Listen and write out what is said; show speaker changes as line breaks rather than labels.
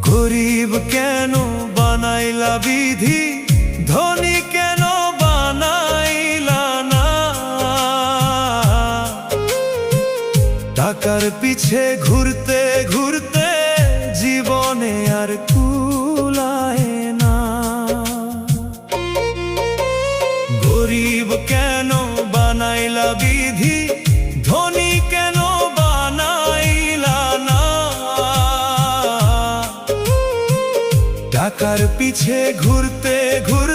গরিব কেন বানাইলা বিধি, ধনী কেন বানাইলা না? টাকার পিছে ঘুরতে ঘুরতে জীবনে আর কুলায় না। গরিব কেন বানাইলা বিধি, ধনী কেন বানাইলা না? টাকার পিছে ঘুরতে ঘুরতে